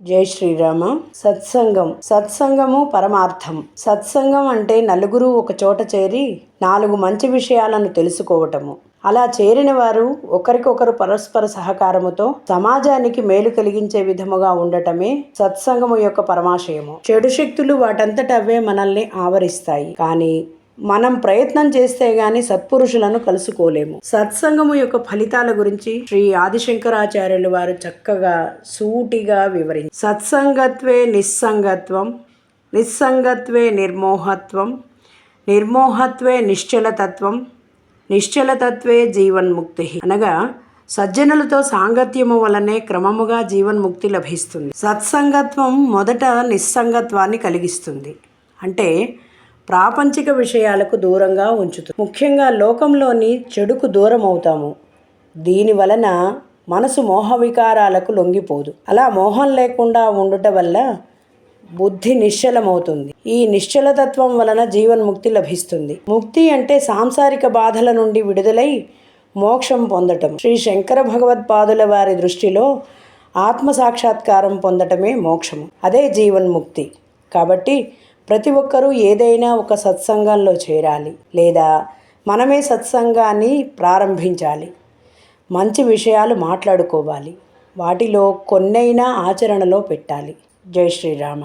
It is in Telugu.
జై శ్రీరామ. సత్సంగము పరమార్థం. సత్సంగం అంటే నలుగురు ఒక చోట చేరి 4 మంచి విషయాలను తెలుసుకోవటము. అలా చేరిన వారు ఒకరికొకరు పరస్పర సహకారముతో సమాజానికి మేలు కలిగించే విధముగా ఉండటమే సత్సంగము యొక్క పరమాశయము. చెడు శక్తులు వాటంతట అవే మనల్ని ఆవరిస్తాయి, కానీ మనం ప్రయత్నం చేస్తే గాని సత్పురుషులను కలుసుకోలేము. సత్సంగము యొక్క ఫలితాల గురించి శ్రీ ఆదిశంకరాచార్యులు వారు చక్కగా సూటిగా వివరించారు. సత్సంగత్వే నిస్సంగత్వం, నిస్సంగత్వే నిర్మోహత్వం, నిర్మోహత్వే నిశ్చలతత్వం, నిశ్చలతత్వే జీవన్ముక్తి. అనగా సజ్జనులతో సాంగత్యము వలనే క్రమముగా జీవన్ముక్తి లభిస్తుంది. సత్సంగత్వం మొదట నిస్సంగత్వాన్ని కలిగిస్తుంది. అంటే ప్రాపంచిక విషయాలకు దూరంగా ఉంచుతుంది. ముఖ్యంగా లోకంలోని చెడుకు దూరం అవుతాము. దీని వలన మనసు మోహ వికారాలకు లొంగిపోదు. అలా మోహం లేకుండా ఉండుట వల్ల బుద్ధి నిశ్చలమవుతుంది. ఈ నిశ్చలతత్వం వలన జీవన్ముక్తి లభిస్తుంది. ముక్తి అంటే సాంసారిక బాధల నుండి విడుదలై మోక్షం పొందటం. శ్రీ శంకర భగవత్పాదుల వారి దృష్టిలో ఆత్మ సాక్షాత్కారం పొందటమే మోక్షము, అదే జీవన్ముక్తి. కాబట్టి ప్రతి ఒక్కరూ ఏదైనా ఒక సత్సంగంలో చేరాలి, లేదా మనమే సత్సంగాన్ని ప్రారంభించాలి. మంచి విషయాలు మాట్లాడుకోవాలి, వాటిలో కొన్నైనా ఆచరణలో పెట్టాలి. జై శ్రీరామ.